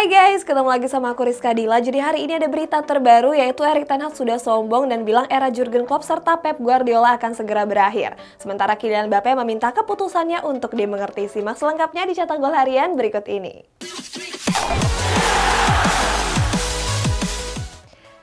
Hai guys, ketemu lagi sama aku Rizka Dila. Jadi hari ini ada berita terbaru yaitu Erik ten Hag sudah sombong dan bilang era Jurgen Klopp serta Pep Guardiola akan segera berakhir. Sementara Kylian Mbappe meminta keputusannya untuk dimengerti. Simak selengkapnya di Cetak Gol Harian berikut ini.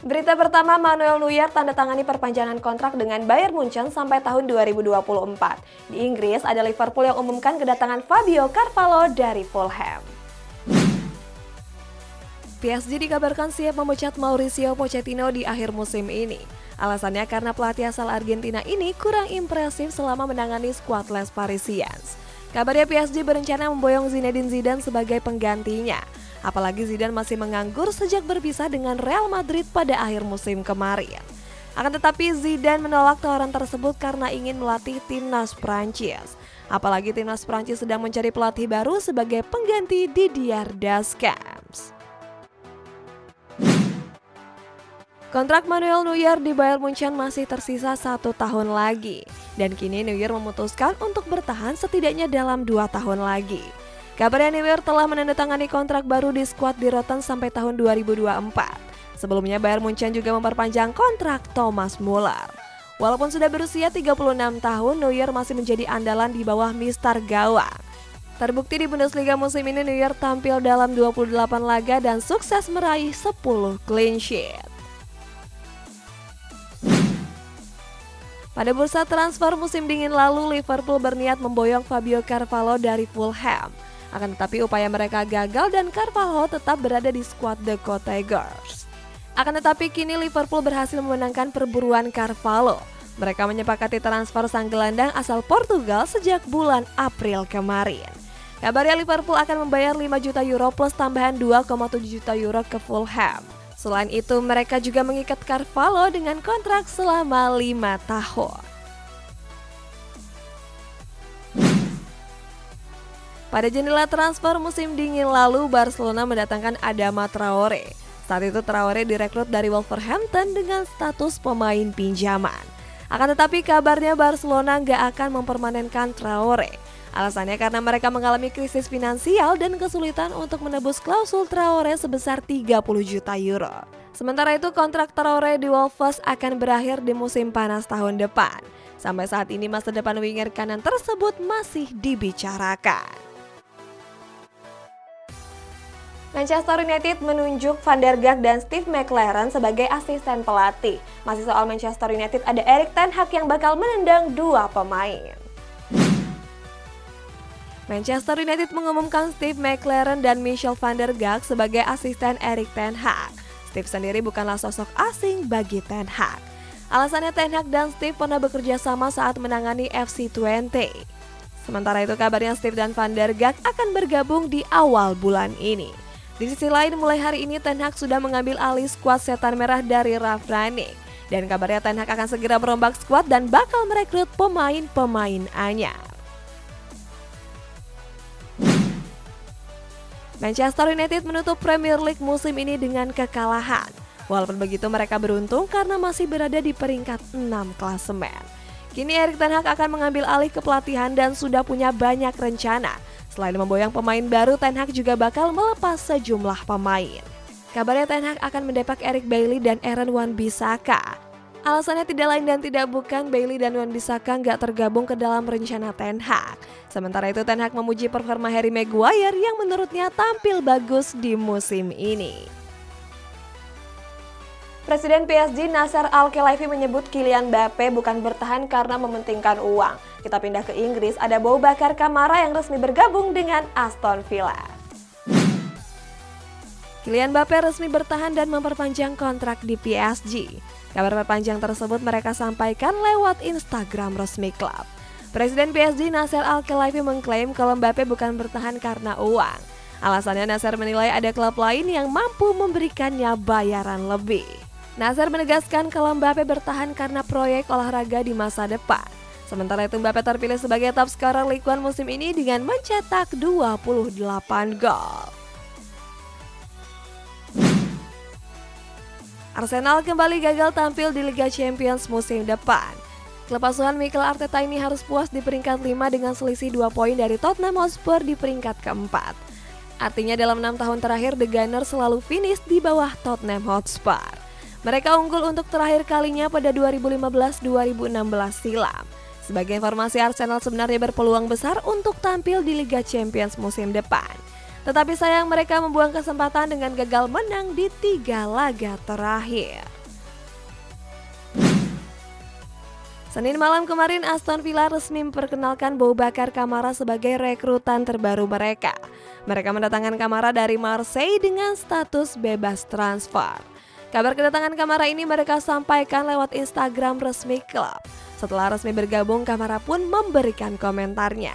Berita pertama, Manuel Neuer tanda tangani perpanjangan kontrak dengan Bayern Munchen sampai tahun 2024. Di Inggris, ada Liverpool yang umumkan kedatangan Fabio Carvalho dari Fulham. PSG dikabarkan siap memecat Mauricio Pochettino di akhir musim ini. Alasannya karena pelatih asal Argentina ini kurang impresif selama menangani skuad Les Parisiens. Kabarnya PSG berencana memboyong Zinedine Zidane sebagai penggantinya. Apalagi Zidane masih menganggur sejak berpisah dengan Real Madrid pada akhir musim kemarin. Akan tetapi Zidane menolak tawaran tersebut karena ingin melatih timnas Prancis. Apalagi timnas Prancis sedang mencari pelatih baru sebagai pengganti Didier Deschamps. Kontrak Manuel Neuer di Bayern Munchen masih tersisa 1 tahun lagi. Dan kini Neuer memutuskan untuk bertahan setidaknya dalam 2 tahun lagi. Kabarnya Neuer telah menandatangani kontrak baru di skuad di Rotten sampai tahun 2024. Sebelumnya Bayern Munchen juga memperpanjang kontrak Thomas Müller. Walaupun sudah berusia 36 tahun, Neuer masih menjadi andalan di bawah Mister Gawang. Terbukti di Bundesliga musim ini Neuer tampil dalam 28 laga dan sukses meraih 10 clean sheet. Pada bursa transfer musim dingin lalu, Liverpool berniat memboyong Fabio Carvalho dari Fulham. Akan tetapi upaya mereka gagal dan Carvalho tetap berada di skuad The Cottagers. Akan tetapi kini Liverpool berhasil memenangkan perburuan Carvalho. Mereka menyepakati transfer sang gelandang asal Portugal sejak bulan April kemarin. Kabarnya Liverpool akan membayar 5 juta euro plus tambahan 2,7 juta euro ke Fulham. Selain itu, mereka juga mengikat Carvalho dengan kontrak selama 5 tahun. Pada jendela transfer musim dingin lalu, Barcelona mendatangkan Adama Traore. Saat itu Traore direkrut dari Wolverhampton dengan status pemain pinjaman. Akan tetapi kabarnya Barcelona nggak akan mempermanenkan Traore. Alasannya karena mereka mengalami krisis finansial dan kesulitan untuk menebus klausul Traore sebesar 30 juta euro. Sementara itu kontrak Traore di Wolves akan berakhir di musim panas tahun depan. Sampai saat ini masa depan winger kanan tersebut masih dibicarakan. Manchester United menunjuk Van der Gaag dan Steve McLaren sebagai asisten pelatih. Masih soal Manchester United, ada Erik ten Hag yang bakal menendang 2 pemain. Manchester United mengumumkan Steve McLaren dan Michel van der Gaag sebagai asisten Erik ten Hag. Steve sendiri bukanlah sosok asing bagi ten Hag. Alasannya ten Hag dan Steve pernah bekerja sama saat menangani FC20. Sementara itu kabarnya Steve dan van der Gaag akan bergabung di awal bulan ini. Di sisi lain mulai hari ini ten Hag sudah mengambil alih skuad Setan Merah dari Ralf Rangnick. Dan kabarnya ten Hag akan segera merombak skuad dan bakal merekrut pemain-pemain anyar. Manchester United menutup Premier League musim ini dengan kekalahan. Walaupun begitu mereka beruntung karena masih berada di peringkat 6 klasemen. Kini Erik ten Hag akan mengambil alih kepelatihan dan sudah punya banyak rencana. Selain memboyong pemain baru, ten Hag juga bakal melepas sejumlah pemain. Kabarnya ten Hag akan mendepak Eric Bailly dan Aaron Wan-Bissaka. Alasannya tidak lain dan tidak bukan Bailly dan Wan-Bissaka nggak tergabung ke dalam rencana ten Hag. Sementara itu ten Hag memuji performa Harry Maguire yang menurutnya tampil bagus di musim ini. Presiden PSG Nasser Al-Khelaifi menyebut Kylian Mbappe bukan bertahan karena mementingkan uang. Kita pindah ke Inggris, ada Boubacar Kamara yang resmi bergabung dengan Aston Villa. Kylian Mbappe resmi bertahan dan memperpanjang kontrak di PSG. Kabar perpanjang tersebut mereka sampaikan lewat Instagram resmi klub. Presiden PSG Nasser Al-Khelaifi mengklaim kalau Mbappe bukan bertahan karena uang. Alasannya Nasser menilai ada klub lain yang mampu memberikannya bayaran lebih. Nasser menegaskan kalau Mbappe bertahan karena proyek olahraga di masa depan. Sementara itu Mbappe terpilih sebagai top scorer Ligue 1 musim ini dengan mencetak 28 gol. Arsenal kembali gagal tampil di Liga Champions musim depan. Klub asuhan Mikel Arteta ini harus puas di peringkat 5 dengan selisih 2 poin dari Tottenham Hotspur di peringkat keempat. Artinya dalam 6 tahun terakhir The Gunners selalu finish di bawah Tottenham Hotspur. Mereka unggul untuk terakhir kalinya pada 2015-2016 silam. Sebagai informasi, Arsenal sebenarnya berpeluang besar untuk tampil di Liga Champions musim depan. Tetapi sayang mereka membuang kesempatan dengan gagal menang di 3 laga terakhir. Senin malam kemarin, Aston Villa resmi memperkenalkan Boubacar Kamara sebagai rekrutan terbaru mereka. Mereka mendatangkan Kamara dari Marseille dengan status bebas transfer. Kabar kedatangan Kamara ini mereka sampaikan lewat Instagram resmi klub. Setelah resmi bergabung, Kamara pun memberikan komentarnya.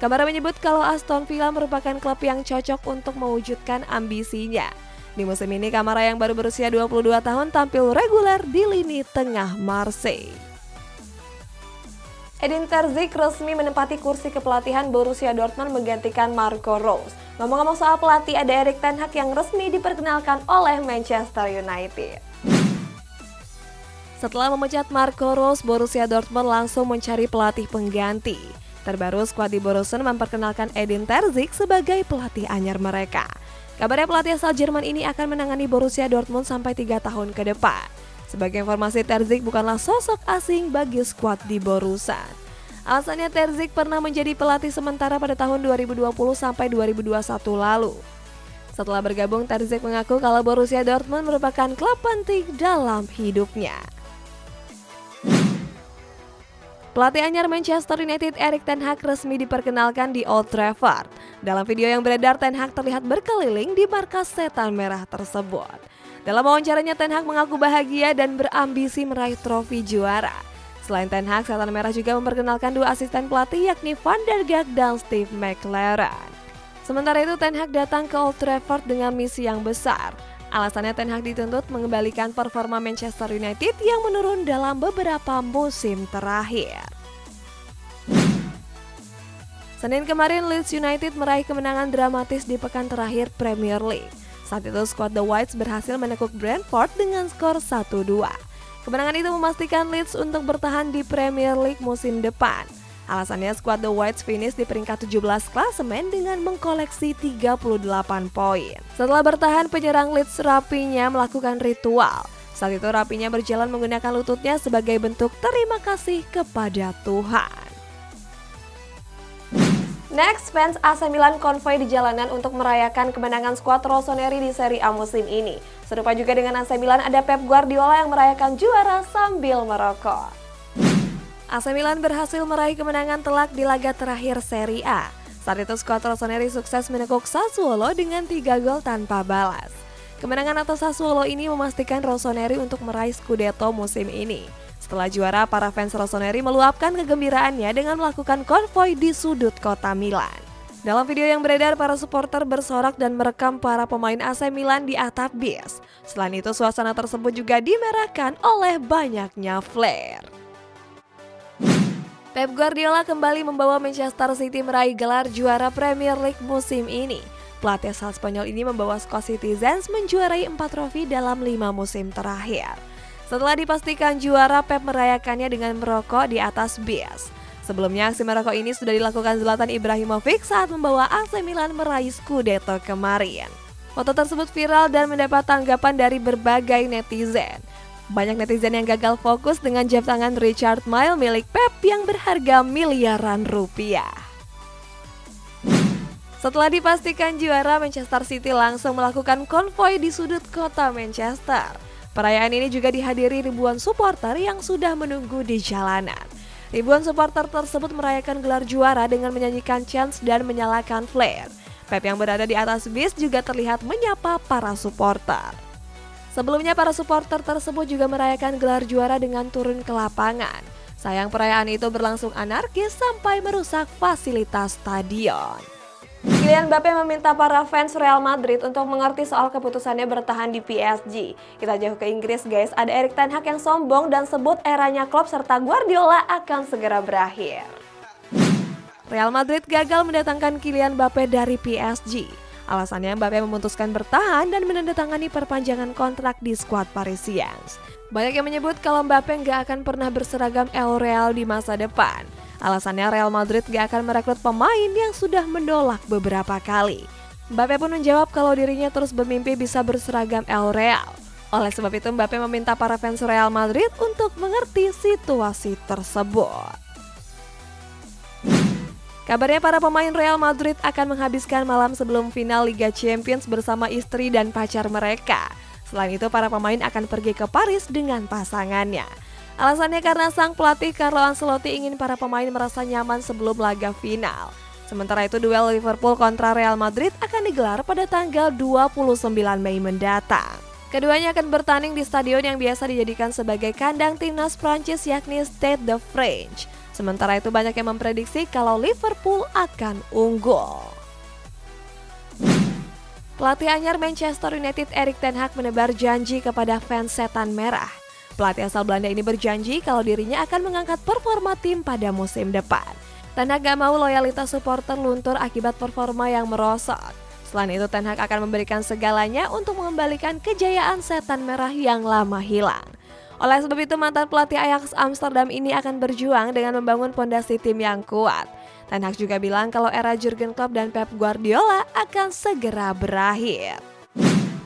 Kamara menyebut kalau Aston Villa merupakan klub yang cocok untuk mewujudkan ambisinya. Di musim ini, Kamara yang baru berusia 22 tahun tampil reguler di lini tengah Marseille. Edin Terzic resmi menempati kursi kepelatihan Borussia Dortmund menggantikan Marco Rose. Ngomong-ngomong soal pelatih, ada Erik ten Hag yang resmi diperkenalkan oleh Manchester United. Setelah memecat Marco Rose, Borussia Dortmund langsung mencari pelatih pengganti. Terbaru, skuad di Borussia memperkenalkan Edin Terzic sebagai pelatih anyar mereka. Kabarnya pelatih asal Jerman ini akan menangani Borussia Dortmund sampai 3 tahun ke depan. Sebagai informasi, Terzic bukanlah sosok asing bagi skuad di Borussia. Alasannya, Terzic pernah menjadi pelatih sementara pada tahun 2020 sampai 2021 lalu. Setelah bergabung, Terzic mengaku kalau Borussia Dortmund merupakan klub penting dalam hidupnya. Pelatih anyar Manchester United Erik ten Hag resmi diperkenalkan di Old Trafford. Dalam video yang beredar, Ten Hag terlihat berkeliling di markas setan merah tersebut. Dalam wawancaranya, Ten Hag mengaku bahagia dan berambisi meraih trofi juara. Selain Ten Hag, setan merah juga memperkenalkan 2 asisten pelatih yakni Van der Gaag dan Steve McLaren. Sementara itu, Ten Hag datang ke Old Trafford dengan misi yang besar. Alasannya, Ten Hag dituntut mengembalikan performa Manchester United yang menurun dalam beberapa musim terakhir. Senin kemarin, Leeds United meraih kemenangan dramatis di pekan terakhir Premier League. Saat itu, skuad The Whites berhasil menekuk Brentford dengan skor 1-2. Kemenangan itu memastikan Leeds untuk bertahan di Premier League musim depan. Alasannya, skuad The Whites finish di peringkat 17 klasemen dengan mengkoleksi 38 poin. Setelah bertahan, penyerang Leeds Rapinya melakukan ritual. Saat itu Rapinya berjalan menggunakan lututnya sebagai bentuk terima kasih kepada Tuhan. Next, fans AC Milan konvoi di jalanan untuk merayakan kemenangan skuad Rossoneri di Serie A musim ini. Serupa juga dengan AC Milan, ada Pep Guardiola yang merayakan juara sambil merokok. AC Milan berhasil meraih kemenangan telak di laga terakhir Serie A. Saat itu skuad Rossoneri sukses menekuk Sassuolo dengan 3 gol tanpa balas. Kemenangan atas Sassuolo ini memastikan Rossoneri untuk meraih Scudetto musim ini. Setelah juara, para fans Rossoneri meluapkan kegembiraannya dengan melakukan konvoi di sudut kota Milan. Dalam video yang beredar, para supporter bersorak dan merekam para pemain AC Milan di atap bis. Selain itu, suasana tersebut juga dimerahkan oleh banyaknya flare. Pep Guardiola kembali membawa Manchester City meraih gelar juara Premier League musim ini. Pelatih asal Spanyol ini membawa skuad Citizens menjuarai 4 trofi dalam 5 musim terakhir. Setelah dipastikan juara, Pep merayakannya dengan merokok di atas bis. Sebelumnya, aksi merokok ini sudah dilakukan Zlatan Ibrahimovic saat membawa AC Milan meraih Scudetto kemarin. Foto tersebut viral dan mendapat tanggapan dari berbagai netizen. Banyak netizen yang gagal fokus dengan jam tangan Richard Mille milik Pep yang berharga miliaran rupiah. Setelah dipastikan juara, Manchester City langsung melakukan konvoi di sudut kota Manchester. Perayaan ini juga dihadiri ribuan supporter yang sudah menunggu di jalanan. Ribuan supporter tersebut merayakan gelar juara dengan menyanyikan chants dan menyalakan flare. Pep yang berada di atas bis juga terlihat menyapa para supporter. Sebelumnya, para supporter tersebut juga merayakan gelar juara dengan turun ke lapangan. Sayang, perayaan itu berlangsung anarkis sampai merusak fasilitas stadion. Kylian Mbappe meminta para fans Real Madrid untuk mengerti soal keputusannya bertahan di PSG. Kita jauh ke Inggris guys, ada Erik ten Hag yang sombong dan sebut eranya Klopp serta Guardiola akan segera berakhir. Real Madrid gagal mendatangkan Kylian Mbappe dari PSG. Alasannya, Mbappe memutuskan bertahan dan menandatangani perpanjangan kontrak di skuad Parisiens. Banyak yang menyebut kalau Mbappe nggak akan pernah berseragam El Real di masa depan. Alasannya, Real Madrid gak akan merekrut pemain yang sudah menolak beberapa kali. Mbappe pun menjawab kalau dirinya terus bermimpi bisa berseragam El Real. Oleh sebab itu Mbappe meminta para fans Real Madrid untuk mengerti situasi tersebut. Kabarnya para pemain Real Madrid akan menghabiskan malam sebelum final Liga Champions bersama istri dan pacar mereka. Selain itu para pemain akan pergi ke Paris dengan pasangannya. Alasannya karena sang pelatih Carlo Ancelotti ingin para pemain merasa nyaman sebelum laga final. Sementara itu duel Liverpool kontra Real Madrid akan digelar pada tanggal 29 Mei mendatang. Keduanya akan bertanding di stadion yang biasa dijadikan sebagai kandang timnas Prancis yakni Stade de France. Sementara itu banyak yang memprediksi kalau Liverpool akan unggul. Pelatih anyar Manchester United Erik ten Hag menebar janji kepada fans setan merah. Pelatih asal Belanda ini berjanji kalau dirinya akan mengangkat performa tim pada musim depan. Ten Hag gak mau loyalitas supporter luntur akibat performa yang merosot. Selain itu Ten Hag akan memberikan segalanya untuk mengembalikan kejayaan setan merah yang lama hilang. Oleh sebab itu mantan pelatih Ajax Amsterdam ini akan berjuang dengan membangun fondasi tim yang kuat. Ten Hag juga bilang kalau era Jurgen Klopp dan Pep Guardiola akan segera berakhir.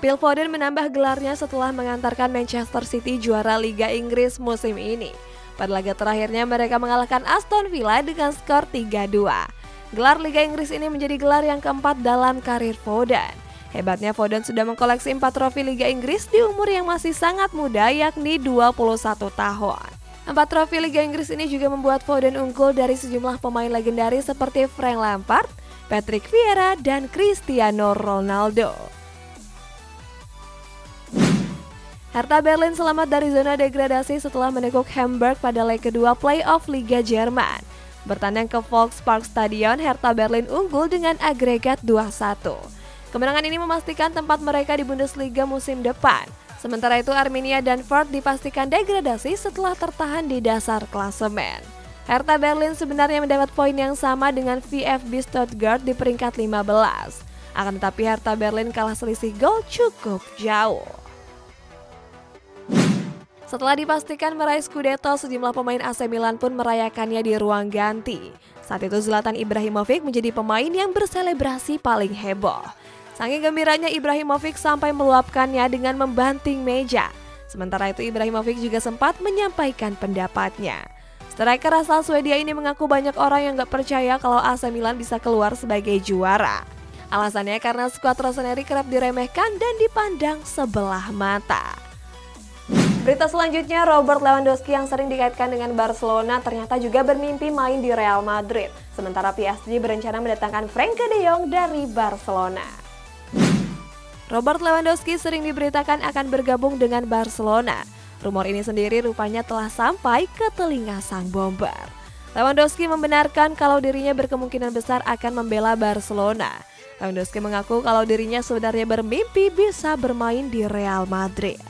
Phil Foden menambah gelarnya setelah mengantarkan Manchester City juara Liga Inggris musim ini. Pada laga terakhirnya mereka mengalahkan Aston Villa dengan skor 3-2. Gelar Liga Inggris ini menjadi gelar yang keempat dalam karir Foden. Hebatnya Foden sudah mengkoleksi 4 trofi Liga Inggris di umur yang masih sangat muda yakni 21 tahun. 4 trofi Liga Inggris ini juga membuat Foden unggul dari sejumlah pemain legendaris seperti Frank Lampard, Patrick Vieira, dan Cristiano Ronaldo. Hertha Berlin selamat dari zona degradasi setelah menekuk Hamburg pada leg kedua playoff Liga Jerman. Bertandang ke Volkspark Stadion, Hertha Berlin unggul dengan agregat 2-1. Kemenangan ini memastikan tempat mereka di Bundesliga musim depan. Sementara itu Arminia dan Fürth dipastikan degradasi setelah tertahan di dasar klasemen. Hertha Berlin sebenarnya mendapat poin yang sama dengan VfB Stuttgart di peringkat 15. Akan tetapi Hertha Berlin kalah selisih gol cukup jauh. Setelah dipastikan meraih Scudetto, sejumlah pemain AC Milan pun merayakannya di ruang ganti. Saat itu Zlatan Ibrahimovic menjadi pemain yang berselebrasi paling heboh. Saking gembiranya Ibrahimovic sampai meluapkannya dengan membanting meja. Sementara itu Ibrahimovic juga sempat menyampaikan pendapatnya. Striker asal Swedia ini mengaku banyak orang yang gak percaya kalau AC Milan bisa keluar sebagai juara. Alasannya karena skuad Rossoneri kerap diremehkan dan dipandang sebelah mata. Berita selanjutnya, Robert Lewandowski yang sering dikaitkan dengan Barcelona ternyata juga bermimpi main di Real Madrid. Sementara PSG berencana mendatangkan Frenkie de Jong dari Barcelona. Robert Lewandowski sering diberitakan akan bergabung dengan Barcelona. Rumor ini sendiri rupanya telah sampai ke telinga sang bomber. Lewandowski membenarkan kalau dirinya berkemungkinan besar akan membela Barcelona. Lewandowski mengaku kalau dirinya sebenarnya bermimpi bisa bermain di Real Madrid.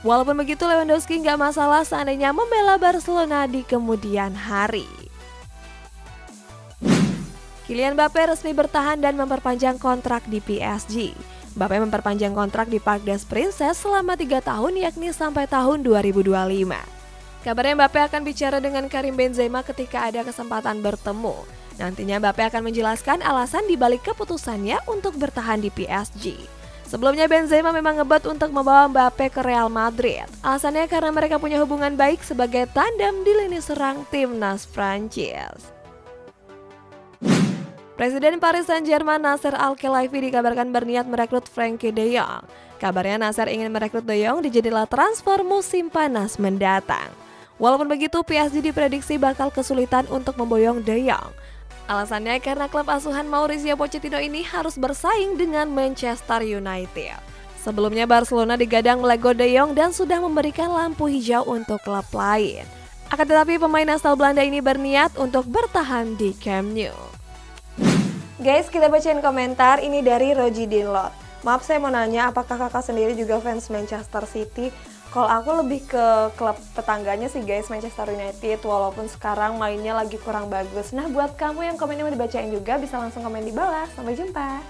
Walaupun begitu Lewandowski nggak masalah seandainya membela Barcelona di kemudian hari. Kylian Mbappe resmi bertahan dan memperpanjang kontrak di PSG. Mbappe memperpanjang kontrak di Parc des Princes selama 3 tahun yakni sampai tahun 2025. Kabarnya Mbappe akan bicara dengan Karim Benzema ketika ada kesempatan bertemu. Nantinya Mbappe akan menjelaskan alasan dibalik keputusannya untuk bertahan di PSG. Sebelumnya Benzema memang ngebet untuk membawa Mbappe ke Real Madrid. Alasannya karena mereka punya hubungan baik sebagai tandem di lini serang timnas Prancis. Presiden Paris Saint-Germain Nasser Al-Khelaifi dikabarkan berniat merekrut Frenkie de Jong. Kabarnya Nasser ingin merekrut de Jong di jendela transfer musim panas mendatang. Walaupun begitu, PSG diprediksi bakal kesulitan untuk memboyong de Jong. Alasannya karena klub asuhan Mauricio Pochettino ini harus bersaing dengan Manchester United. Sebelumnya Barcelona digadang melego de Jong dan sudah memberikan lampu hijau untuk klub lain. Akan tetapi pemain asal Belanda ini berniat untuk bertahan di Camp Nou. Guys, kita bacain komentar ini dari Roji Dinlot. Maaf saya mau nanya, apakah kakak sendiri juga fans Manchester City? Kalau aku lebih ke klub tetangganya sih guys, Manchester United, walaupun sekarang mainnya lagi kurang bagus. Nah buat kamu yang komennya mau dibacain juga bisa langsung komen di bawah. Sampai jumpa!